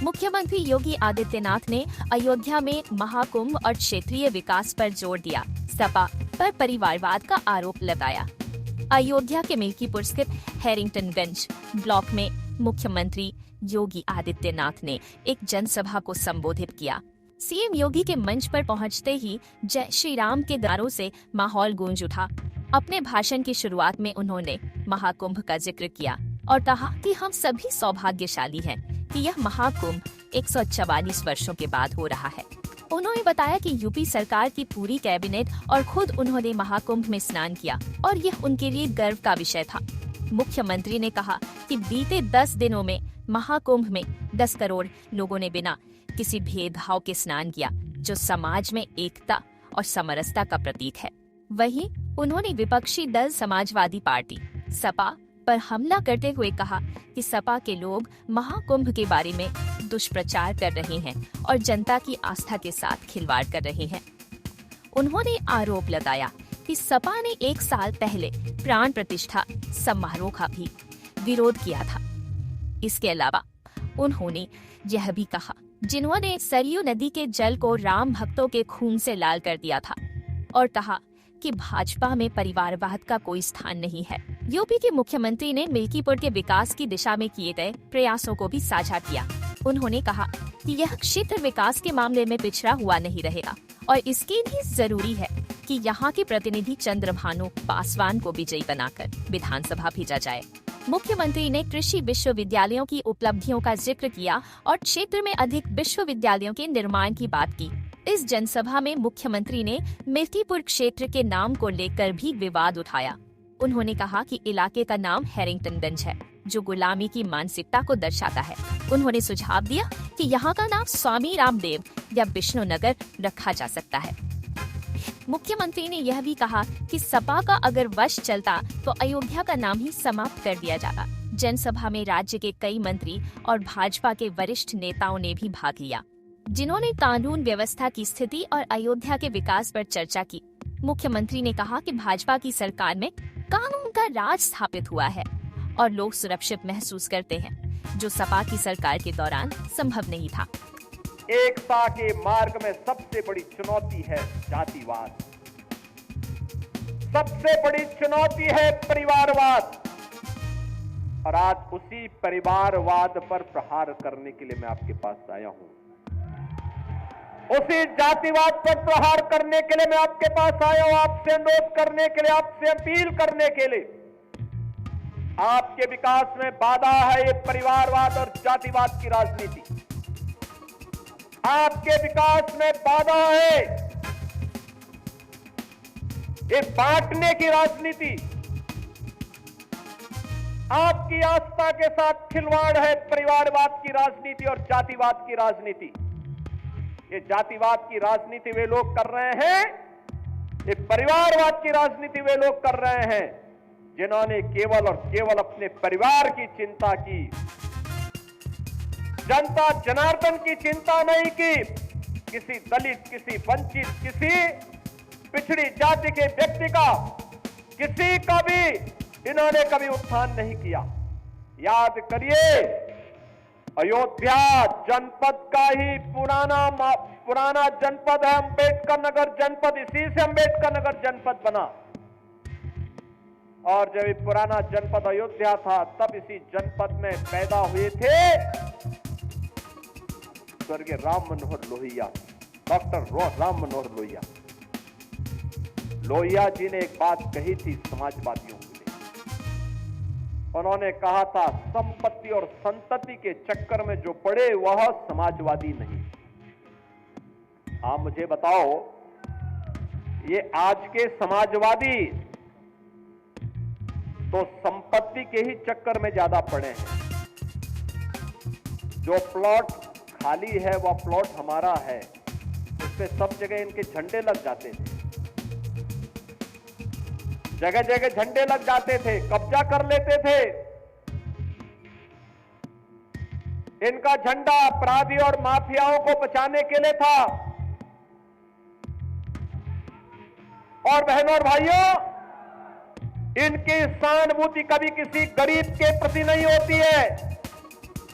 मुख्यमंत्री योगी आदित्यनाथ ने अयोध्या में महाकुंभ और क्षेत्रीय विकास पर जोर दिया, सपा पर परिवारवाद का आरोप लगाया। अयोध्या के मिल्कीपुर स्थित हैरिंगटनगंज ब्लॉक में मुख्यमंत्री योगी आदित्यनाथ ने एक जनसभा को संबोधित किया। सीएम योगी के मंच पर पहुंचते ही जय श्री राम के नारों से माहौल गूंज उठा। अपने भाषण की शुरुआत में उन्होंने महाकुंभ का जिक्र किया और कहा कि हम सभी सौभाग्यशाली हैं कि यह महाकुंभ 144 वर्षों के बाद हो रहा है। उन्होंने बताया कि यूपी सरकार की पूरी कैबिनेट और खुद उन्होंने महाकुंभ में स्नान किया और यह उनके लिए गर्व का विषय था। मुख्यमंत्री ने कहा कि बीते 10 दिनों में महाकुंभ में 10 करोड़ लोगों ने बिना किसी भेदभाव के स्नान किया, जो समाज में एकता और समरसता का प्रतीक है। वहीं उन्होंने विपक्षी दल समाजवादी पार्टी सपा पर हमला करते हुए कहा कि सपा के लोग महाकुंभ के बारे में दुष्प्रचार कर रहे हैं और जनता की आस्था के साथ खिलवाड़ कर रहे हैं। उन्होंने आरोप लगाया कि सपा ने 1 साल पहले प्राण प्रतिष्ठा समारोह का भी विरोध किया था। इसके अलावा उन्होंने यह भी कहा, जिन्होंने सरयू नदी के जल को राम भक्तों के खून से लाल कर दिया था, और कहा कि भाजपा में परिवारवाद का कोई स्थान नहीं है। यूपी के मुख्यमंत्री ने मिल्कीपुर के विकास की दिशा में किए गए प्रयासों को भी साझा किया। उन्होंने कहा कि यह क्षेत्र विकास के मामले में पिछड़ा हुआ नहीं रहेगा और इसके लिए जरूरी है कि यहाँ के प्रतिनिधि चंद्रभानु पासवान को विजयी बनाकर विधानसभा भेजा जाए। मुख्यमंत्री ने कृषि विश्वविद्यालयों की उपलब्धियों का जिक्र किया और क्षेत्र में अधिक विश्वविद्यालयों के निर्माण की बात की। इस जनसभा में मुख्यमंत्री ने मिल्कीपुर क्षेत्र के नाम को लेकर भी विवाद उठाया। उन्होंने कहा कि इलाके का नाम हैरिंगटनगंज है, जो गुलामी की मानसिकता को दर्शाता है। उन्होंने सुझाव दिया कि यहाँ का नाम स्वामी रामदेव या विष्णुनगर रखा जा सकता है। मुख्यमंत्री ने यह भी कहा कि सपा का अगर वश चलता तो अयोध्या का नाम ही समाप्त कर दिया जाता। जनसभा में राज्य के कई मंत्री और भाजपा के वरिष्ठ नेताओं ने भी भाग लिया, जिन्होंने कानून व्यवस्था की स्थिति और अयोध्या के विकास पर चर्चा की। मुख्यमंत्री ने कहा कि भाजपा की सरकार में कानून का राज स्थापित हुआ है और लोग सुरक्षित महसूस करते हैं, जो सपा की सरकार के दौरान संभव नहीं था। एकता के मार्ग में सबसे बड़ी चुनौती है जातिवाद, सबसे बड़ी चुनौती है परिवारवाद, और आज उसी परिवारवाद पर प्रहार करने के लिए मैं आपके पास आया हूं। उसी जातिवाद पर प्रहार करने के लिए मैं आपके पास आया हूं, आपसे अनुरोध करने के लिए, आपसे अपील करने के लिए। आपके विकास में बाधा है ये परिवारवाद और जातिवाद की राजनीति। आपके विकास में बाधा है ये बांटने की राजनीति। आपकी आस्था के साथ खिलवाड़ है परिवारवाद की राजनीति और जातिवाद की राजनीति। ये जातिवाद की राजनीति वे लोग कर रहे हैं, ये परिवारवाद की राजनीति वे लोग कर रहे हैं जिन्होंने केवल और केवल अपने परिवार की चिंता की, जनता जनार्दन की चिंता नहीं की। किसी दलित, किसी वंचित, किसी पिछड़ी जाति के व्यक्ति का, किसी का भी इन्होंने कभी उत्थान नहीं किया। याद करिए, अयोध्या जनपद का ही पुराना जनपद है अंबेडकर नगर जनपद। इसी से अंबेडकर नगर जनपद बना, और जब ये पुराना जनपद अयोध्या था तब इसी जनपद में पैदा हुए थे स्वर्गीय राम मनोहर लोहिया, डॉक्टर राम मनोहर लोहिया। लोहिया जी ने एक बात कही थी समाजवादियों के लिए। उन्होंने कहा था, संपत्ति और संतति के चक्कर में जो पड़े वह समाजवादी नहीं। आप मुझे बताओ, ये आज के समाजवादी तो संपत्ति के ही चक्कर में ज्यादा पड़े हैं। जो प्लॉट खाली है वह प्लॉट हमारा है, उस पे सब जगह इनके झंडे लग जाते थे, जगह जगह झंडे लग जाते थे, कब्जा कर लेते थे। इनका झंडा अपराधी और माफियाओं को बचाने के लिए था। और बहनों और भाइयों, इनकी सहानुभूति कभी किसी गरीब के प्रति नहीं होती है।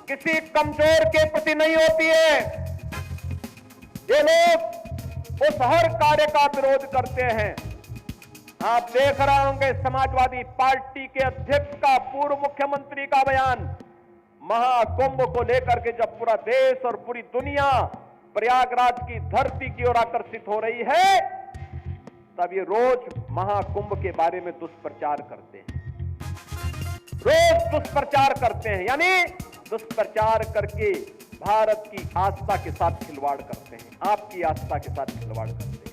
किसी कमजोर के प्रति नहीं होती है। ये लोग उस हर कार्य का विरोध करते हैं। आप देख रहे होंगे समाजवादी पार्टी के अध्यक्ष का, पूर्व मुख्यमंत्री का बयान, महाकुंभ को लेकर के जब पूरा देश और पूरी दुनिया प्रयागराज की धरती की ओर आकर्षित हो रही है, तब ये रोज महाकुंभ के बारे में दुष्प्रचार करते हैं, रोज दुष्प्रचार करते हैं, यानी दुष्प्रचार करके भारत की आस्था के साथ खिलवाड़ करते हैं, आपकी आस्था के साथ खिलवाड़ करते हैं।